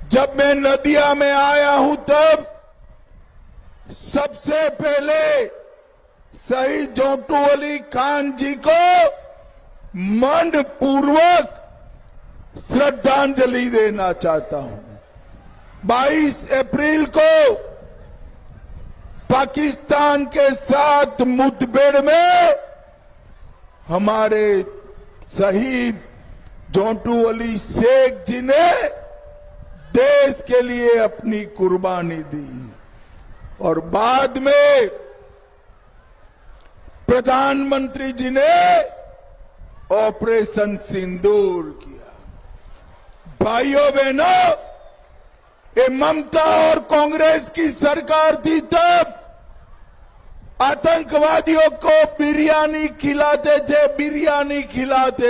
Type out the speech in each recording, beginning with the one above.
जब मैं नदिया में आया हूं तब सबसे पहले शहीद जोटू अली खान जी को मन पूर्वक श्रद्धांजलि देना चाहता हूं। 22 अप्रैल को पाकिस्तान के साथ मुठभेड़ में हमारे शहीद जोटू अली शेख जी ने देश के लिए अपनी कुर्बानी दी और बाद में प्रधानमंत्री जी ने ऑपरेशन सिंदूर किया। भाइयों बहनों, ये ममता और कांग्रेस की सरकार थी तब आतंकवादियों को बिरयानी खिलाते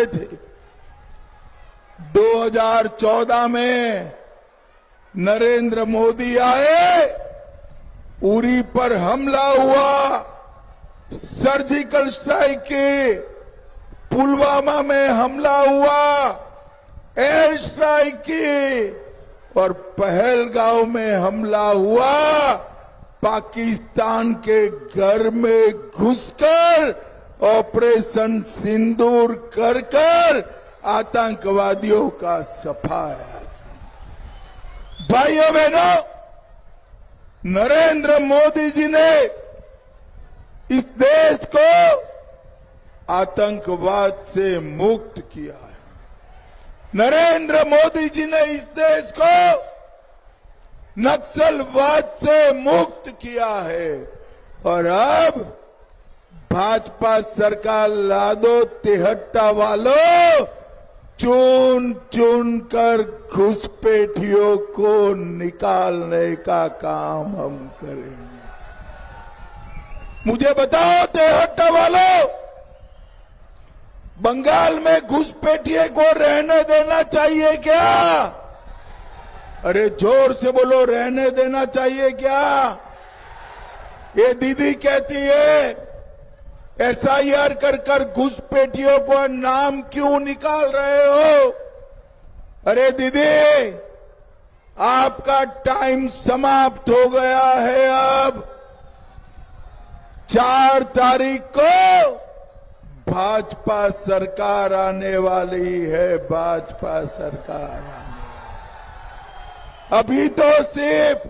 थे। 2014 में नरेंद्र मोदी आए, उरी पर हमला हुआ, सर्जिकल स्ट्राइक की, पुलवामा में हमला हुआ, एयर स्ट्राइक की और पहलगांव में हमला हुआ। पाकिस्तान के घर में घुसकर ऑपरेशन सिंदूर कर आतंकवादियों का सफाया। भाइयों बहनों, नरेंद्र मोदी जी ने इस देश को आतंकवाद से मुक्त किया है। नरेंद्र मोदी जी ने इस देश को नक्सलवाद से मुक्त किया है और अब भाजपा सरकार ला दो तिहट्टा वालों, चुन चुन कर घुसपैठियों को निकालने का काम हम करेंगे। मुझे बताओ तिहट्टा वालों, बंगाल में घुसपैठिए को रहने देना चाहिए क्या? अरे जोर से बोलो, रहने देना चाहिए क्या? ये दीदी कहती है SIR कर घुसपैठियों को नाम क्यों निकाल रहे हो? अरे दीदी, आपका टाइम समाप्त हो गया है। अब 4 तारीख को भाजपा सरकार आने वाली है। भाजपा सरकार आने, अभी तो सिर्फ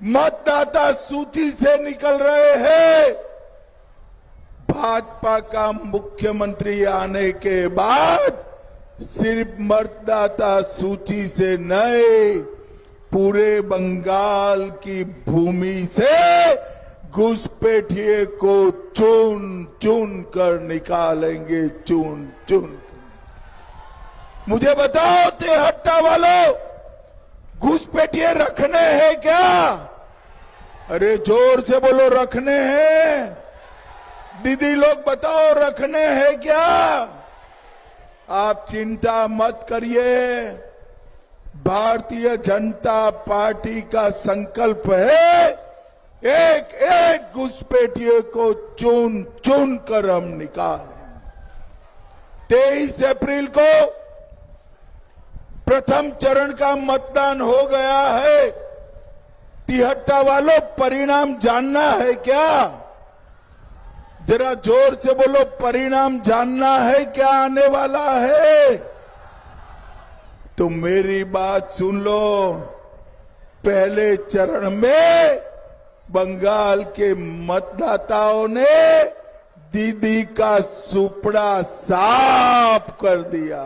मतदाता सूची से निकल रहे हैं। भाजपा का मुख्यमंत्री आने के बाद सिर्फ मतदाता सूची से नहीं, पूरे बंगाल की भूमि से घुसपैठिए को चुन चुन कर निकालेंगे, चुन चुन। मुझे बताओ तिहट्टा वालों, घुसपैठिए रखने हैं क्या? अरे जोर से बोलो, रखने हैं। दीदी लोग बताओ, रखने हैं क्या? आप चिंता मत करिए, भारतीय जनता पार्टी का संकल्प है एक एक घुसपैठिए को चुन चुन कर हम निकालें। 23 अप्रैल को प्रथम चरण का मतदान हो गया है। तिहट्टा वालों, परिणाम जानना है क्या? जरा जोर से बोलो, परिणाम जानना है क्या आने वाला है? तो मेरी बात सुन लो। पहले चरण में बंगाल के मतदाताओं ने दीदी का सुपड़ा साफ कर दिया।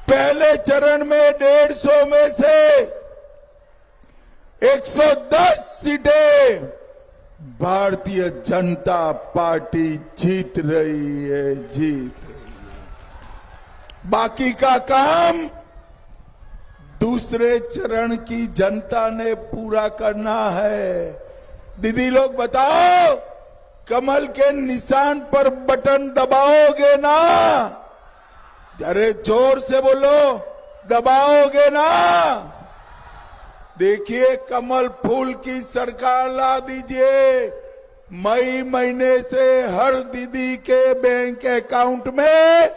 पहले चरण में 150 में से 110 सीटें भारतीय जनता पार्टी जीत रही है, जीत रही है। बाकी का काम दूसरे चरण की जनता ने पूरा करना है। दीदी लोग बताओ, कमल के निशान पर बटन दबाओगे ना? अरे जोर से बोलो, दबाओगे ना? देखिए, कमल फूल की सरकार ला दीजिए। मई महीने से हर दीदी के बैंक अकाउंट में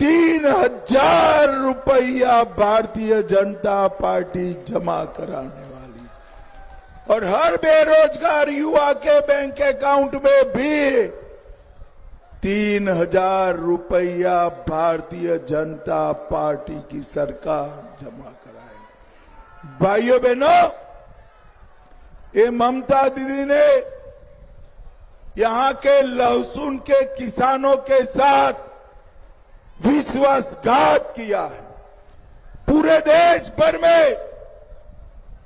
3,000 रुपया भारतीय जनता पार्टी जमा कराने वाली, और हर बेरोजगार युवा के बैंक अकाउंट में भी 3,000 रुपया भारतीय जनता पार्टी की सरकार जमा कराए। भाइयों बहनों, ये ममता दीदी ने यहां के लहसुन के किसानों के साथ विश्वासघात किया है। पूरे देश भर में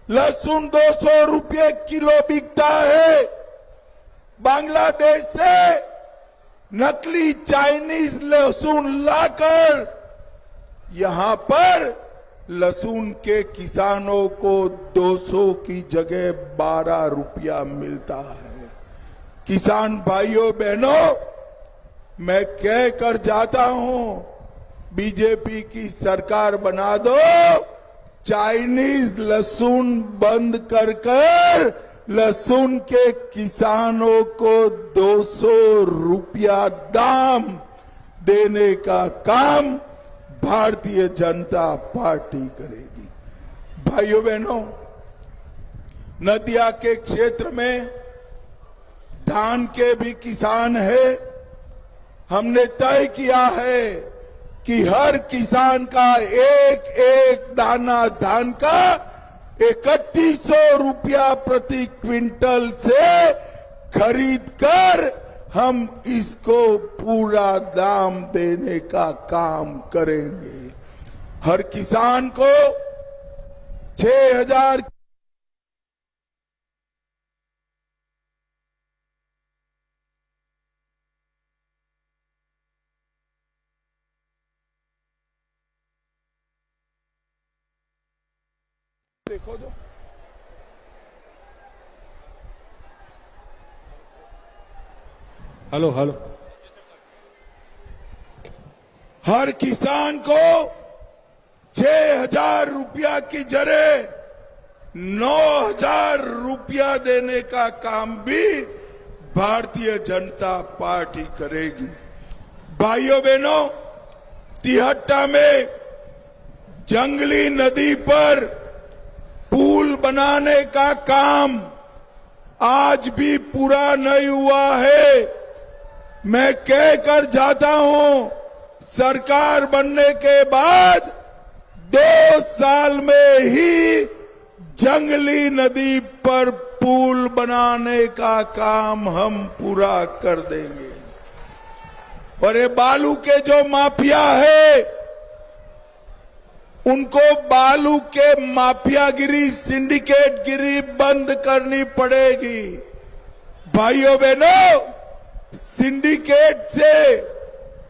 लहसुन 200 रुपये किलो बिकता है। बांग्लादेश से नकली चाइनीज लहसुन लाकर यहां पर लहसुन के किसानों को 200 की जगह 12 रुपया मिलता है। किसान भाइयों बहनों, मैं कह कर जाता हूं, बीजेपी की सरकार बना दो, चाइनीज लहसुन बंद कर लहसुन के किसानों को 200 रुपया दाम देने का काम भारतीय जनता पार्टी करेगी। भाइयों बहनों, नदिया के क्षेत्र में धान के भी किसान है। हमने तय किया है कि हर किसान का एक एक दाना धान का 3100 रुपया प्रति क्विंटल से खरीद कर हम इसको पूरा दाम देने का काम करेंगे। हर किसान को 6,000 देखो दो। Hello hello. हर किसान को 6,000 रुपया की जगह 9,000 रुपया देने का काम भी भारतीय जनता पार्टी करेगी। भाइयों बहनों, तिहट्टा में जंगली नदी पर पुल बनाने का काम आज भी पूरा नहीं हुआ है। मैं कह कर जाता हूं, सरकार बनने के बाद 2 साल में ही जंगली नदी पर पुल बनाने का काम हम पूरा कर देंगे। और ये बालू के जो माफिया है, उनको बालू के माफियागिरी, सिंडिकेटगिरी बंद करनी पड़ेगी। भाइयों बहनों, सिंडिकेट से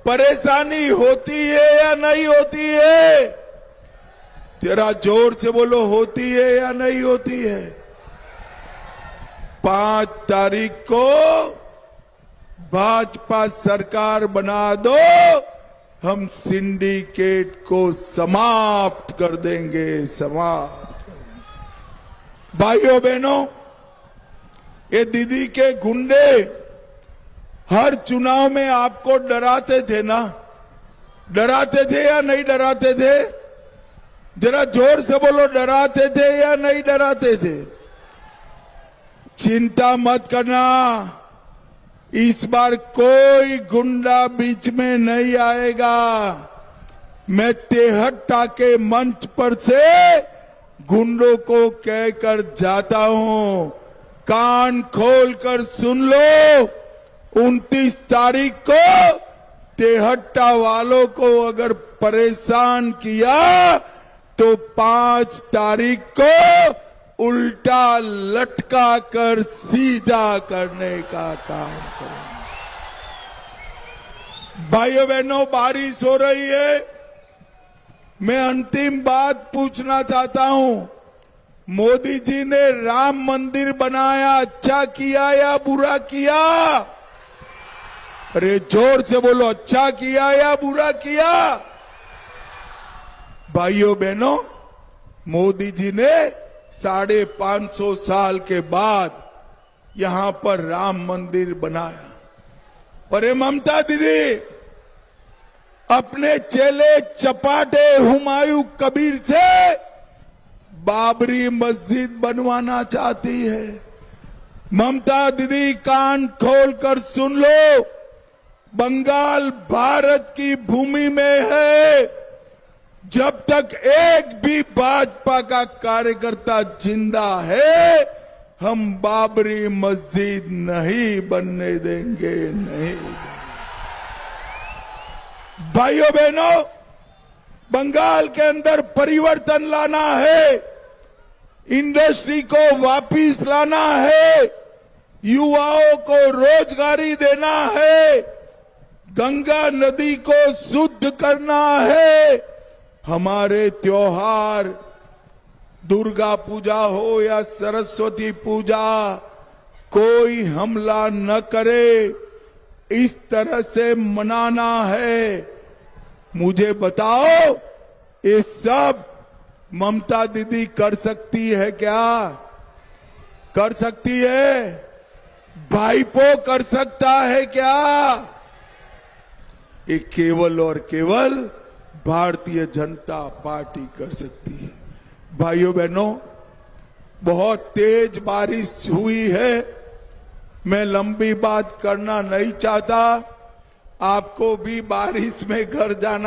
परेशानी होती है या नहीं होती है? जरा जोर से बोलो, होती है या नहीं होती है? 5 तारीख को भाजपा सरकार बना दो, हम सिंडिकेट को समाप्त कर देंगे, समाप्त कर देंगे। भाइयों बहनों, ये दीदी के गुंडे हर चुनाव में आपको डराते थे ना? डराते थे या नहीं डराते थे? जरा जोर से बोलो, डराते थे या नहीं डराते थे? चिंता मत करना, इस बार कोई गुंडा बीच में नहीं आएगा। मैं तिहट्टा के मंच पर से गुंडों को कहकर जाता हूं, कान खोलकर सुन लो, 29 तारीख को तिहट्टा वालों को अगर परेशान किया तो 5 तारीख को उल्टा लटका कर सीधा करने का काम करेंगे। भाइयों बहनों, बारिश हो रही है। मैं अंतिम बात पूछना चाहता हूं, मोदी जी ने राम मंदिर बनाया, अच्छा किया या बुरा किया? अरे जोर से बोलो, अच्छा किया या बुरा किया? भाइयों बहनों, मोदी जी ने 550 साल के बाद यहां पर राम मंदिर बनाया। और ये ममता दीदी, अपने चेले चपाटे हुमायूं कबीर से बाबरी मस्जिद बनवाना चाहती है। ममता दीदी कान खोलकर सुन लो, बंगाल भारत की भूमि में है। जब तक एक भी भाजपा का कार्यकर्ता जिंदा है, हम बाबरी मस्जिद नहीं बनने देंगे, नहीं। भाइयों बहनों, बंगाल के अंदर परिवर्तन लाना है, इंडस्ट्री को वापिस लाना है, युवाओं को रोजगारी देना है, गंगा नदी को शुद्ध करना है। हमारे त्योहार दुर्गा पूजा हो या सरस्वती पूजा, कोई हमला न करे, इस तरह से मनाना है। मुझे बताओ, ये सब ममता दीदी कर सकती है क्या? कर सकती है? भाईपो कर सकता है क्या? ये केवल और केवल भारतीय जनता पार्टी कर सकती है। भाइयों बहनों, बहुत तेज बारिश हुई है, मैं लंबी बात करना नहीं चाहता। आपको भी बारिश में घर जाना